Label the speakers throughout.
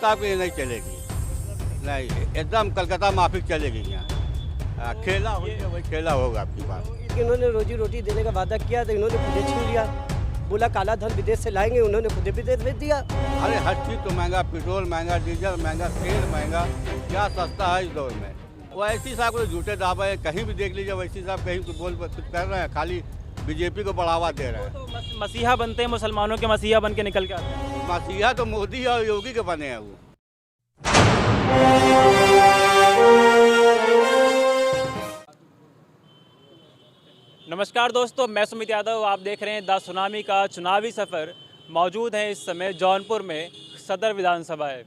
Speaker 1: साहब की नहीं चलेगी, नहीं एकदम कलकत्ता माफिक चलेगी यहाँ। खेला हो वही खेला होगा आपकी बात।
Speaker 2: इन्होंने रोजी रोटी देने का वादा किया तो इन्होंने खुद छीन लिया। बोला काला धन विदेश से लाएंगे, उन्होंने खुद विदेश भेज दिया।
Speaker 1: अरे हर चीज़ तो महंगा, पेट्रोल महंगा, डीजल महंगा, तेल महंगा, क्या सस्ता है इस दौर में। वैसी साहब को झूठे दावे हैं, कहीं भी देख लीजिए वैसी साहब कहीं कुछ कर रहे हैं, खाली बीजेपी को बढ़ावा दे रहे हैं।
Speaker 3: तो मसीहा बनते हैं, मुसलमानों के मसीहा बन के निकल के आते हैं।
Speaker 1: मसीहा तो मोदी और योगी के बने हैं वो।
Speaker 3: नमस्कार दोस्तों, मैं सुमित यादव, आप देख रहे हैं द सुनामी का चुनावी सफ़र। मौजूद है इस समय जौनपुर में सदर विधानसभा है।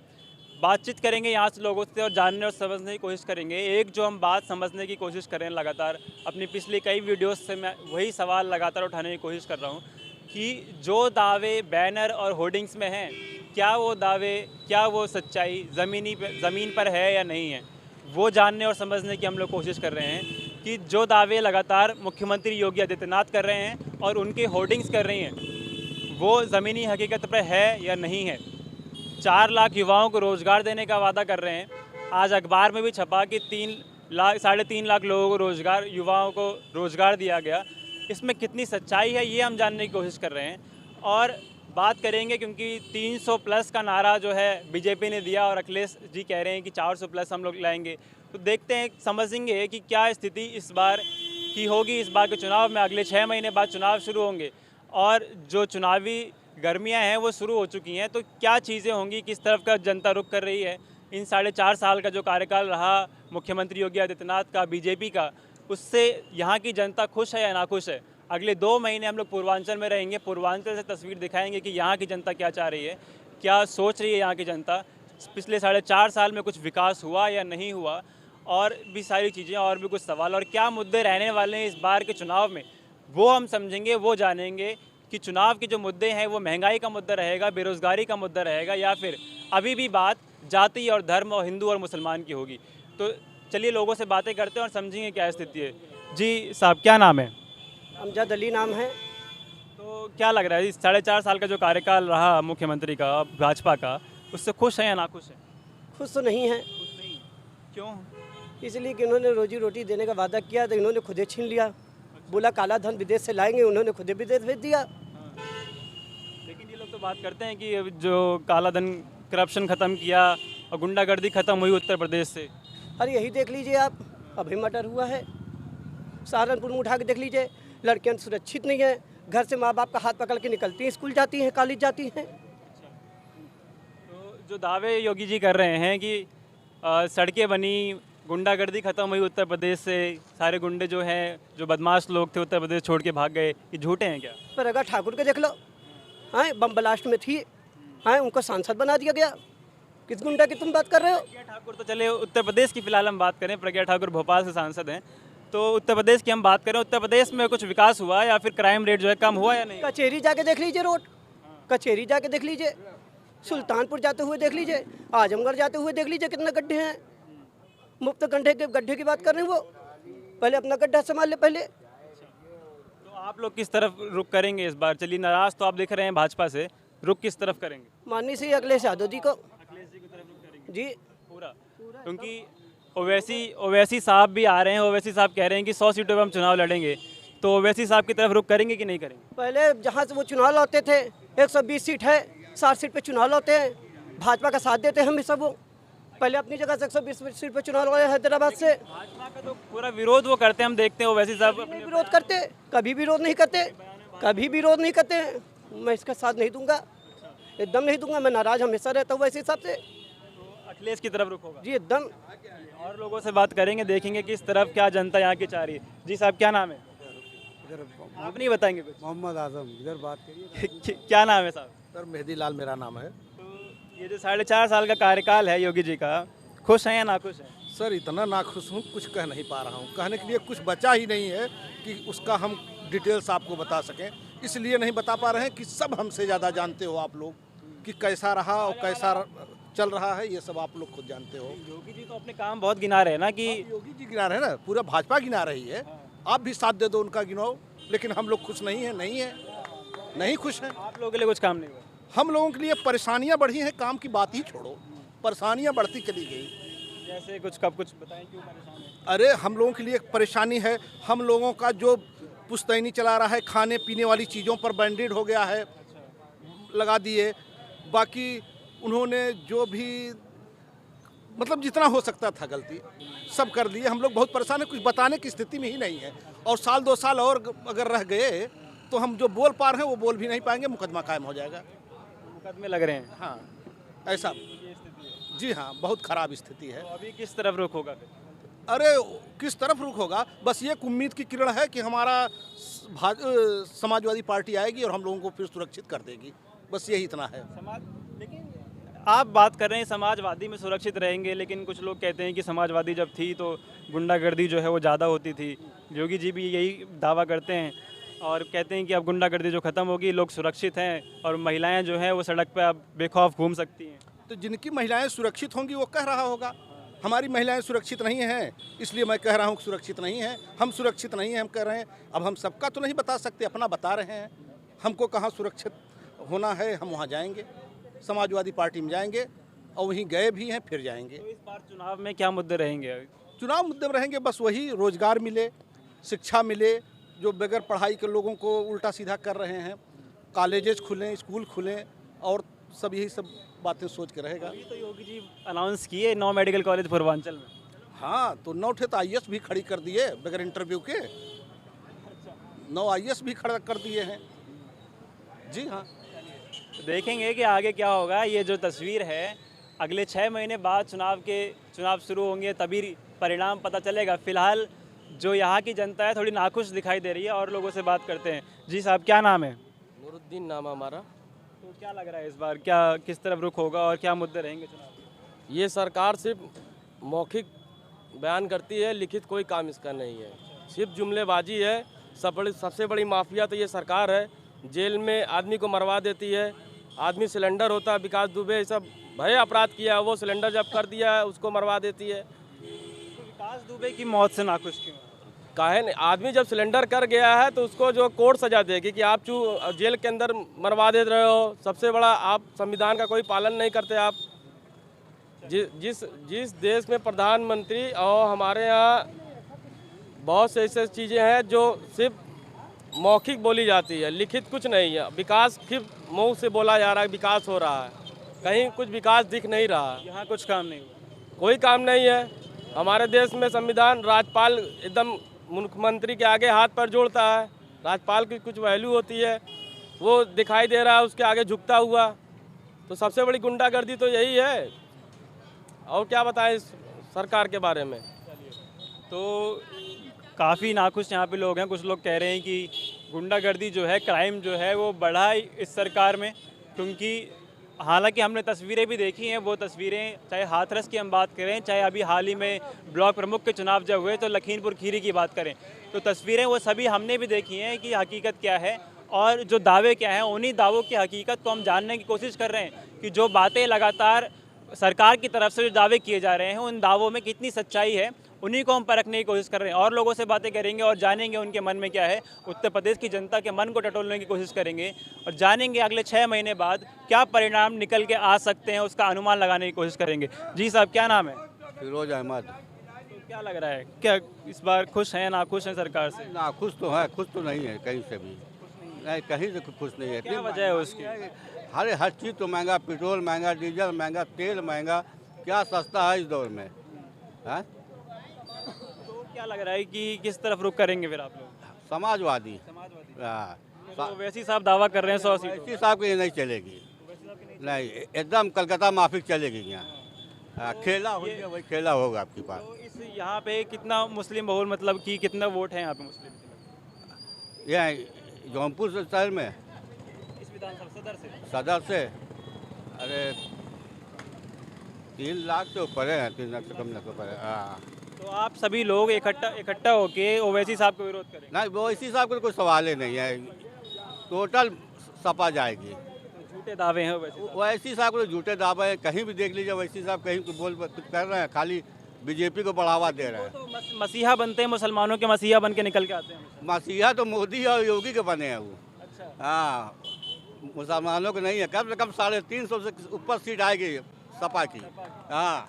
Speaker 3: बातचीत करेंगे यहाँ से लोगों से और जानने और समझने की कोशिश करेंगे। एक जो हम बात समझने की कोशिश कर रहे हैं लगातार, अपनी पिछली कई वीडियोस से मैं वही सवाल लगातार उठाने की कोशिश कर रहा हूँ कि जो दावे बैनर और होर्डिंग्स में हैं, क्या वो दावे, क्या वो सच्चाई ज़मीन पर है या नहीं है, वो जानने और समझने की हम लोग कोशिश कर रहे हैं कि जो दावे लगातार मुख्यमंत्री योगी आदित्यनाथ कर रहे हैं और उनके होर्डिंग्स कर रही हैं, वो ज़मीनी हकीकत पर है या नहीं है। 4 लाख युवाओं को रोज़गार देने का वादा कर रहे हैं। आज अखबार में भी छपा कि 3.5 लाख लोगों को रोज़गार, युवाओं को रोज़गार दिया गया। इसमें कितनी सच्चाई है ये हम जानने की कोशिश कर रहे हैं और बात करेंगे, क्योंकि 300 प्लस का नारा जो है बीजेपी ने दिया और अखिलेश जी कह रहे हैं कि 400 प्लस हम लोग लाएंगे। तो देखते हैं, समझेंगे कि क्या स्थिति इस बार की होगी। इस बार के चुनाव में अगले 6 महीने बाद चुनाव शुरू होंगे और जो चुनावी गर्मियां हैं वो शुरू हो चुकी हैं, तो क्या चीज़ें होंगी, किस तरफ का जनता रुख कर रही है। इन 4.5 साल का जो कार्यकाल रहा मुख्यमंत्री योगी आदित्यनाथ का, बीजेपी का, उससे यहाँ की जनता खुश है या नाखुश है। अगले 2 महीने हम लोग पूर्वांचल में रहेंगे, पूर्वांचल से तस्वीर दिखाएंगे कि यहाँ की जनता क्या चाह रही है, क्या सोच रही है यहाँ की जनता, पिछले 4.5 साल में कुछ विकास हुआ या नहीं हुआ, और भी सारी चीज़ें, और भी कुछ सवाल, और क्या मुद्दे रहने वाले हैं इस बार के चुनाव में, वो हम समझेंगे, वो जानेंगे कि चुनाव के जो मुद्दे हैं वो महंगाई का मुद्दा रहेगा, बेरोज़गारी का मुद्दा रहेगा, या फिर अभी भी बात जाति और धर्म और हिंदू और मुसलमान की होगी। तो चलिए लोगों से बातें करते हैं और समझेंगे क्या स्थिति है। जी साहब, क्या नाम है?
Speaker 2: अमजद अली नाम है।
Speaker 3: तो क्या लग रहा है इस 4.5 साल का जो कार्यकाल रहा मुख्यमंत्री का, भाजपा का, उससे खुश हैं या नाखुश हैं?
Speaker 2: खुश तो नहीं है।
Speaker 3: खुश नहीं। क्यों?
Speaker 2: इसलिए कि इन्होंने रोजी रोटी देने का वादा किया तो इन्होंने खुद छीन लिया। बोला काला धन विदेश से लाएंगे, उन्होंने खुद विदेश भेज दिया।
Speaker 3: लेकिन ये लोग तो बात करते हैं कि जो काला धन, करप्शन ख़त्म किया और गुंडागर्दी ख़त्म हुई उत्तर प्रदेश से।
Speaker 2: अरे यही देख लीजिए आप, अभी मर्डर हुआ है। सहारनपुर में उठा के देख लीजिए, लड़कियां सुरक्षित नहीं है, घर से माँ बाप का हाथ पकड़ के निकलती हैं, स्कूल जाती हैं, कॉलेज जाती हैं।
Speaker 3: तो जो दावे योगी जी कर रहे हैं कि सड़कें बनी, गुंडागर्दी ख़त्म हुई उत्तर प्रदेश से, सारे गुंडे जो हैं, जो बदमाश लोग थे उत्तर प्रदेश छोड़ के भाग गए, ये झूठे हैं क्या?
Speaker 2: पर अगर ठाकुर के देख लो, हाँ बम ब्लास्ट में थी, हाँ उनको सांसद बना दिया गया। किस गुंडा की तुम बात कर रहे हो?
Speaker 3: प्रज्ञा ठाकुर तो चले उत्तर प्रदेश की फिलहाल हम बात करें, प्रज्ञा ठाकुर भोपाल से सांसद हैं, तो उत्तर प्रदेश की हम बात करें, उत्तर प्रदेश में कुछ विकास हुआ या फिर क्राइम रेट जो है कम हुआ या नहीं?
Speaker 2: कचेरी जाके देख लीजिए, रोड कचेरी जाके देख लीजिए, सुल्तानपुर जाते हुए देख लीजिए, आजमगढ़ जाते हुए देख लीजिए, कितने गड्ढे हैं। मुफ्त गड्ढे की बात कर रहे हैं वो, पहले अपना गड्ढा संभाल ले पहले।
Speaker 3: तो आप लोग किस तरफ रुख करेंगे इस बार? चलिए, नाराज तो आप दिख रहे हैं भाजपा से, रुख किस तरफ करेंगे?
Speaker 2: माननीय श्री अखिलेश यादव जी को।
Speaker 3: अखिलेश जी की तरफ रुख करेंगे
Speaker 2: जी
Speaker 3: पूरा, क्योंकि ओवैसी साहब भी आ रहे हैं। ओवैसी साहब कह रहे हैं कि 100 सीटों पर हम चुनाव लड़ेंगे, तो ओवैसी साहब की तरफ रुख करेंगे कि नहीं करेंगे?
Speaker 2: पहले जहाँ से वो चुनाव लड़ते थे, 120 सीट है, 60 सीट पे चुनाव लड़ते हैं, भाजपा का साथ देते हैं हमेशा। वो पहले अपनी जगह से 120 सीट पे चुनाव लड़े हैदराबाद से।
Speaker 3: भाजपा का तो पूरा विरोध वो करते हैं, हम देखते हैं ओवैसी साहब
Speaker 2: नहीं विरोध करते, कभी विरोध नहीं करते, कभी विरोध नहीं करते। मैं इसका साथ नहीं दूंगा, एकदम नहीं दूंगा। मैं नाराज हमेशा रहता हूँ वैसे हिसाब से।
Speaker 3: तो अखिलेश की तरफ रुख होगा
Speaker 2: जी एकदम।
Speaker 3: और लोगों से बात करेंगे, देखेंगे किस तरफ क्या जनता यहाँ की चाह रही है। जी साहब, क्या नाम है? आप नहीं बताएंगे कुछ?
Speaker 4: मोहम्मद आजम, इधर बात करिए।
Speaker 3: क्या नाम है साहब?
Speaker 4: सर मेहदी लाल मेरा नाम है।
Speaker 3: तो ये जो 4.5 साल का कार्यकाल है योगी जी का, खुश हैं या नाखुश हैं?
Speaker 4: सर इतना नाखुश हूँ, कुछ कह नहीं पा रहा हूँ। कहने के लिए कुछ बचा ही नहीं है कि उसका हम डिटेल्स आपको बता सकें। इसलिए नहीं बता पा रहे हैं कि सब हमसे ज़्यादा जानते हो आप लोग कि कैसा रहा और कैसा चल रहा है, ये सब आप लोग खुद जानते हो।
Speaker 3: योगी जी तो अपने काम बहुत गिना रहे हैं ना, कि
Speaker 4: योगी जी गिना रहे हैं ना, पूरा भाजपा गिना रही है। आप भी साथ दे दो उनका, गिनाओ। लेकिन हम लोग खुश नहीं है, नहीं खुश हैं।
Speaker 3: आप लोगों के लिए कुछ काम नहीं हुआ?
Speaker 4: हम लोगों के लिए परेशानियां बढ़ी हैं, काम की बात ही छोड़ो। परेशानियां बढ़ती चली गई।
Speaker 3: जैसे कुछ कब कुछ बताएं क्यों परेशान है?
Speaker 4: अरे हम लोगों के लिए एक परेशानी है, हम लोगों का जो पुश्तैनी चला रहा है, खाने पीने वाली चीज़ों पर बैंडेड हो गया है, लगा दिए। बाकी उन्होंने जो भी मतलब जितना हो सकता था गलती सब कर दिए। हम लोग बहुत परेशान हैं, कुछ बताने की स्थिति में ही नहीं है। और साल 2 साल और अगर रह गए तो हम जो बोल पा रहे हैं वो बोल भी नहीं पाएंगे, मुकदमा कायम हो जाएगा।
Speaker 3: मुकदमे लग रहे हैं।
Speaker 4: हाँ, ऐसा जी हाँ, बहुत ख़राब स्थिति है।
Speaker 3: तो अभी किस तरफ रुख होगा फिर?
Speaker 4: अरे किस तरफ रुख होगा, बस ये उम्मीद की किरण है कि हमारा समाजवादी पार्टी आएगी और हम लोगों को फिर सुरक्षित कर देगी, बस यही इतना है।
Speaker 3: समाज, लेकिन आप बात कर रहे हैं समाजवादी में सुरक्षित रहेंगे, लेकिन कुछ लोग कहते हैं कि समाजवादी जब थी तो गुंडागर्दी जो है वो ज़्यादा होती थी। योगी जी भी यही दावा करते हैं और कहते हैं कि अब गुंडागर्दी जो ख़त्म होगी, लोग सुरक्षित हैं और महिलाएं जो हैं वो सड़क पर अब बेखौफ घूम सकती हैं।
Speaker 4: तो जिनकी महिलाएं सुरक्षित होंगी वो कह रहा होगा, हमारी महिलाएं सुरक्षित नहीं हैं, इसलिए मैं कह रहा हूँ कि सुरक्षित नहीं हैं। हम सुरक्षित नहीं हैं, हम कह रहे हैं। अब हम सबका तो नहीं बता सकते, अपना बता रहे हैं। हमको कहाँ सुरक्षित होना है, हम वहाँ जाएंगे, समाजवादी पार्टी में जाएंगे और वहीं गए भी हैं, फिर जाएंगे।
Speaker 3: तो इस बार चुनाव में क्या मुद्दे रहेंगे?
Speaker 4: चुनाव मुद्दे में रहेंगे बस वही, रोजगार मिले, शिक्षा मिले, जो बगैर पढ़ाई के लोगों को उल्टा सीधा कर रहे हैं, कॉलेजेस खुलें, स्कूल खुलें, और सब यही सब बातें सोच के रहेगा।
Speaker 3: अभी तो योगी जी अनाउंस किए 9 मेडिकल कॉलेज पूर्वांचल में।
Speaker 4: हाँ, तो 9 ठे तो IAS भी खड़ी कर दिए बगैर इंटरव्यू के, 9 IAS भी खड़ा कर दिए हैं। जी हाँ,
Speaker 3: तो देखेंगे कि आगे क्या होगा। ये जो तस्वीर है, अगले 6 महीने बाद चुनाव शुरू होंगे, तभी परिणाम पता चलेगा। फिलहाल जो यहाँ की जनता है थोड़ी नाखुश दिखाई दे रही है और लोगों से बात करते हैं। जी साहब, क्या नाम है?
Speaker 5: नूरुद्दीन नाम है हमारा।
Speaker 3: तो क्या लग रहा है इस बार क्या किस तरफ रुख होगा और क्या मुद्दे रहेंगे चुनाव?
Speaker 5: ये सरकार सिर्फ मौखिक बयान करती है, लिखित कोई काम इसका नहीं है, सिर्फ जुमलेबाजी है। सबसे बड़ी माफिया तो ये सरकार है। जेल में आदमी को मरवा देती है। आदमी सिलेंडर होता है, विकास दुबे सब भय अपराध किया है, वो सिलेंडर जब कर दिया है उसको मरवा देती है।
Speaker 3: तो विकास दुबे की मौत से नाखुश क्यों?
Speaker 5: काहे नहीं, आदमी जब सिलेंडर कर गया है तो उसको जो कोर्ट सजा देगी कि आप जेल के अंदर मरवा दे रहे हो। सबसे बड़ा, आप संविधान का कोई पालन नहीं करते। आप जिस देश में प्रधानमंत्री और हमारे यहाँ बहुत से ऐसे चीज़ें हैं जो सिर्फ मौखिक बोली जाती है, लिखित कुछ नहीं है। विकास सिर्फ मुँह से बोला जा रहा है, विकास हो रहा है, कहीं कुछ विकास दिख नहीं रहा है।
Speaker 3: यहाँ कुछ काम नहीं हुआ,
Speaker 5: कोई काम नहीं है। हमारे देश में संविधान, राज्यपाल एकदम मुख्यमंत्री के आगे हाथ पर जोड़ता है। राज्यपाल की कुछ वैल्यू होती है, वो दिखाई दे रहा है उसके आगे झुकता हुआ। तो सबसे बड़ी गुंडागर्दी तो यही है। और क्या बताएं इस सरकार के बारे में।
Speaker 3: तो काफ़ी नाखुश यहाँ पे लोग हैं। कुछ लोग कह रहे हैं कि गुंडागर्दी जो है, क्राइम जो है वो बढ़ा है इस सरकार में, क्योंकि हालांकि हमने तस्वीरें भी देखी हैं। वो तस्वीरें, चाहे हाथरस की हम बात करें, चाहे अभी हाल ही में ब्लॉक प्रमुख के चुनाव जब हुए तो लखीमपुर खीरी की बात करें, तो तस्वीरें वो सभी हमने भी देखी हैं कि हकीकत क्या है और जो दावे क्या हैं। उन्हीं दावों की हकीकत को हम जानने की कोशिश कर रहे हैं कि जो बातें लगातार सरकार की तरफ से जो दावे किए जा रहे हैं, उन दावों में कितनी सच्चाई है, उन्हीं को हम परखने की कोशिश कर रहे हैं। और लोगों से बातें करेंगे और जानेंगे उनके मन में क्या है। उत्तर प्रदेश की जनता के मन को टटोलने की कोशिश करेंगे और जानेंगे अगले 6 महीने बाद क्या परिणाम निकल के आ सकते हैं, उसका अनुमान लगाने की कोशिश करेंगे। जी साहब, क्या नाम है?
Speaker 1: फिरोज अहमद।
Speaker 3: तो क्या लग रहा है, क्या इस बार खुश हैं नाखुश हैं सरकार से?
Speaker 1: नाखुश तो है, खुश तो नहीं है कहीं से भी, नहीं कहीं से खुश नहीं है।
Speaker 3: क्या वजह है उसकी?
Speaker 1: हर चीज़ तो महंगा, पेट्रोल महंगा, डीजल महंगा, तेल महंगा, क्या सस्ता है इस दौर में, है?
Speaker 3: तो क्या लग रहा है कि किस तरफ रुख करेंगे फिर आप लोग?
Speaker 1: समाजवादी।
Speaker 3: समाजवादी।
Speaker 1: हाँ,
Speaker 3: तो वैसी साहब दावा कर रहे हैं 100 सीट।
Speaker 1: इसी साहब की नहीं चलेगी, नहीं एकदम कलकत्ता माफिक चलेगी यहाँ। हाँ, खेला हो गया, वही खेला होगा आपके पास।
Speaker 3: तो इस यहाँ पे कितना मुस्लिम बहुल, मतलब कि कितना वोट है यहाँ पे मुस्लिम?
Speaker 1: यहाँ जौनपुर शहर में
Speaker 3: इस विधानसभा
Speaker 1: सदर से अरे 3 लाख से ऊपर है, 3 लाख से कम ना ऊपर है। हाँ,
Speaker 3: तो आप सभी लोग इकट्ठा होके ओवैसी साहब का विरोध करें?
Speaker 1: नहीं वो इसी साहब को कोई सवाल ही नहीं है, टोटल सपा जाएगी।
Speaker 3: तो झूठे दावे हैं ओवैसी।
Speaker 1: वैसी साहब को झूठे दावे हैं, कहीं भी देख लीजिए वैसी साहब कहीं कुछ कर रहे हैं, खाली बीजेपी को बढ़ावा दे रहे हैं।
Speaker 3: तो मसीहा बनते हैं, मुसलमानों के मसीहा बन के निकल के आते हैं।
Speaker 1: मसीहा तो मोदी और योगी के बने हैं वो।
Speaker 3: अच्छा।
Speaker 1: हाँ, मुसलमानों को नहीं है। कम से कम 350 से ऊपर सीट आएगी सपा की। हाँ,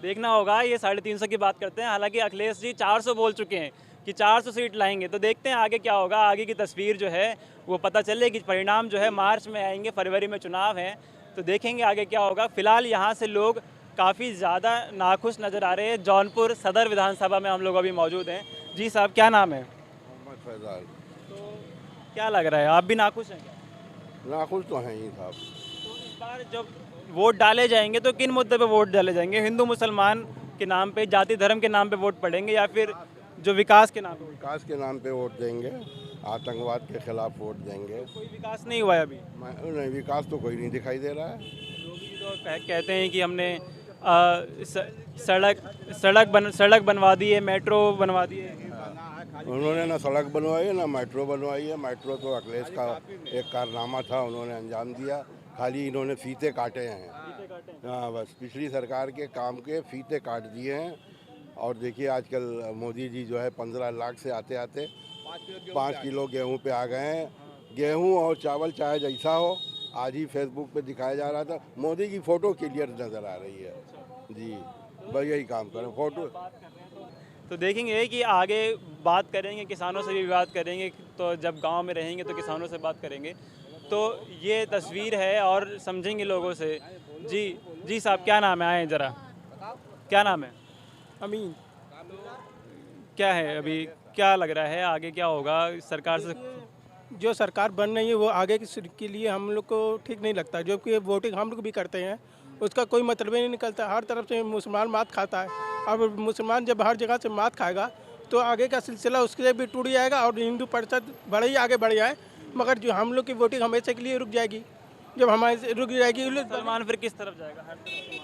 Speaker 3: देखना होगा, ये 350 की बात करते हैं। हालांकि अखिलेश जी 400 बोल चुके हैं कि 400 सीट लाएंगे, तो देखते हैं आगे क्या होगा। आगे की तस्वीर जो है वो पता चलेगी। परिणाम जो है मार्च में आएंगे, फरवरी में चुनाव हैं, तो देखेंगे आगे क्या होगा। फिलहाल यहाँ से लोग काफ़ी ज़्यादा नाखुश नज़र आ रहे हैं। जौनपुर सदर विधानसभा में हम लोग अभी मौजूद हैं। जी साहब, क्या नाम है?
Speaker 6: मोहम्मद फैजाल।
Speaker 3: तो क्या लग रहा है, आप भी नाखुश हैं क्या?
Speaker 6: नाखुश तो हैं ही साहब।
Speaker 3: तो इस बार जब वोट डाले जाएंगे तो किन मुद्दे पे वोट डाले जाएंगे? हिंदू मुसलमान के नाम पे, जाति धर्म के नाम पे वोट पड़ेंगे, या फिर जो विकास के नाम पे?
Speaker 6: विकास के नाम पे वोट देंगे, आतंकवाद के खिलाफ वोट देंगे।
Speaker 3: कोई विकास नहीं हुआ है अभी?
Speaker 6: नहीं, विकास तो कोई नहीं दिखाई दे रहा है।
Speaker 3: लोग भी तो कहते हैं कि हमने सड़क बनवा दी है, मेट्रो बनवा दी है।
Speaker 6: उन्होंने ना सड़क बनवाई है ना मेट्रो बनवाई है। मेट्रो तो अखिलेश का एक कारनामा था, उन्होंने अंजाम दिया। खाली इन्होंने फीते काटे हैं। हाँ, बस पिछली सरकार के काम के फीते काट दिए हैं। और देखिए आजकल मोदी जी जो है 15 लाख से आते आते 5 किलो गेहूं पे आ गए हैं। गेहूं और चावल चाहे जैसा हो, आज ही फेसबुक पे दिखाया जा रहा था, मोदी की फ़ोटो क्लियर नज़र आ रही है जी। बस यही काम करें, फ़ोटो।
Speaker 3: तो देखेंगे कि आगे बात करेंगे, किसानों से भी बात करेंगे। तो जब गांव में रहेंगे तो किसानों से बात करेंगे। तो ये तस्वीर है और समझेंगे लोगों से। जी साहब, क्या नाम है? आए ज़रा, क्या नाम है?
Speaker 7: अमीन।
Speaker 3: क्या है अभी, क्या लग रहा है आगे क्या होगा सरकार से?
Speaker 7: जो सरकार बन रही है वो आगे के लिए हम लोग को ठीक नहीं लगता। जो कि वोटिंग हम लोग भी करते हैं, उसका कोई मतलब ही नहीं निकलता। हर तरफ से मुसलमान मात खाता है। अब मुसलमान जब हर जगह से मात खाएगा तो आगे का सिलसिला उसके भी टूट जाएगा और हिंदू प्रतिशत बड़े ही आगे बढ़ जाए। मगर जो हम लोग की वोटिंग हमेशा के लिए रुक जाएगी। जब हमारे रुक जाएगी,
Speaker 3: मुसलमान फिर किस तरफ जाएगा?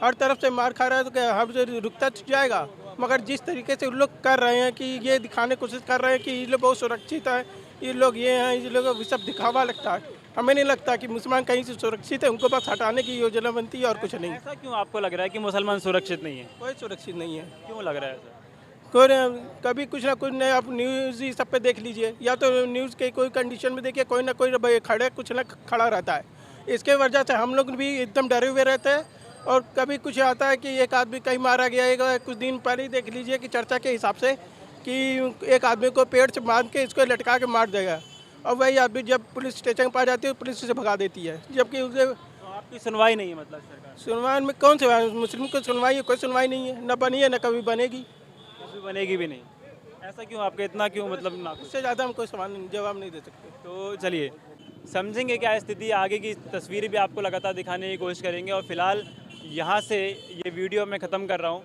Speaker 7: हर तरफ से मार खा रहा है तो क्या हमसे रुकता जाएगा? मगर जिस तरीके से उन लोग कर रहे हैं कि ये दिखाने की कोशिश कर रहे हैं कि ये लोग बहुत सुरक्षित है, ये लोग ये हैं, ये लोग सब दिखावा लगता है। हमें नहीं लगता कि मुसलमान कहीं से सुरक्षित है। उनको बस हटाने की योजना बनती है और कुछ नहीं।
Speaker 3: ऐसा क्यों आपको लग रहा है कि मुसलमान सुरक्षित नहीं है?
Speaker 7: कोई सुरक्षित नहीं है।
Speaker 3: क्यों लग रहा है ऐसा?
Speaker 7: कोई कभी कुछ ना कुछ नए आप न्यूज़ ही सब पे देख लीजिए, या तो न्यूज़ के कोई कंडीशन में देखिए, कोई ना कोई खड़े कुछ ना खड़ा रहता है। इसके वजह से हम लोग भी एकदम डरे हुए रहते हैं। और कभी कुछ आता है कि एक आदमी कहीं मारा गया। कुछ दिन पहले ही देख लीजिए कि चर्चा के हिसाब से कि एक आदमी को पेड़ से बांध के इसको लटका के मार देगा, और वही आदमी जब पुलिस स्टेशन पर आ जाती है पुलिस उसे भगा देती है। जबकि उसे
Speaker 3: तो आपकी सुनवाई नहीं है मतलब सरकार?
Speaker 7: सुनवाई में कौन से मुस्लिम को सुनवाई है? कोई सुनवाई नहीं है, न बनी है न कभी बनेगी,
Speaker 3: कभी बनेगी भी नहीं। ऐसा क्यों, आपके इतना क्यों मतलब ना?
Speaker 7: इससे ज़्यादा हम कोई जवाब नहीं दे सकते।
Speaker 3: तो चलिए समझेंगे क्या स्थिति, आगे की तस्वीर भी आपको लगातार दिखाने की कोशिश करेंगे। और फिलहाल यहाँ से ये वीडियो मैं ख़त्म कर रहा हूँ।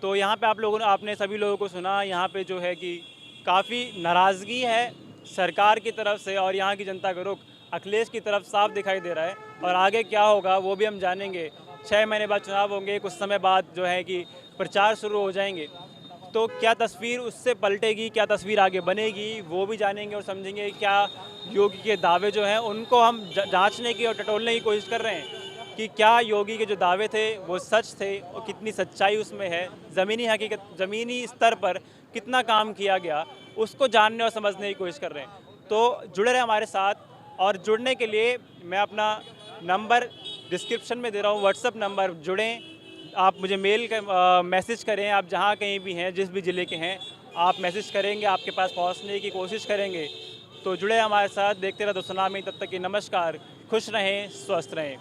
Speaker 3: तो यहाँ पे आपने सभी लोगों को सुना। यहाँ पे जो है कि काफ़ी नाराज़गी है सरकार की तरफ से, और यहाँ की जनता का रुख अखिलेश की तरफ साफ दिखाई दे रहा है। और आगे क्या होगा वो भी हम जानेंगे। 6 महीने बाद चुनाव होंगे, कुछ समय बाद जो है कि प्रचार शुरू हो जाएंगे। तो क्या तस्वीर उससे पलटेगी, क्या तस्वीर आगे बनेगी, वो भी जानेंगे और समझेंगे। क्या योगी के दावे जो हैं उनको हम जांचने की और टटोलने की कोशिश कर रहे हैं कि क्या योगी के जो दावे थे वो सच थे और कितनी सच्चाई उसमें है, ज़मीनी हकीकत, ज़मीनी स्तर पर कितना काम किया गया, उसको जानने और समझने की कोशिश कर रहे हैं। तो जुड़े रहे हमारे साथ, और जुड़ने के लिए मैं अपना नंबर डिस्क्रिप्शन में दे रहा हूँ, व्हाट्सअप नंबर। जुड़ें, आप मुझे मैसेज करें। आप जहाँ कहीं भी हैं, जिस भी ज़िले के हैं, आप मैसेज करेंगे, आपके पास पहुँचने की कोशिश करेंगे। तो जुड़े हमारे साथ, देखते रहे तो सुनामी। तब तक की नमस्कार, खुश रहें, स्वस्थ रहें।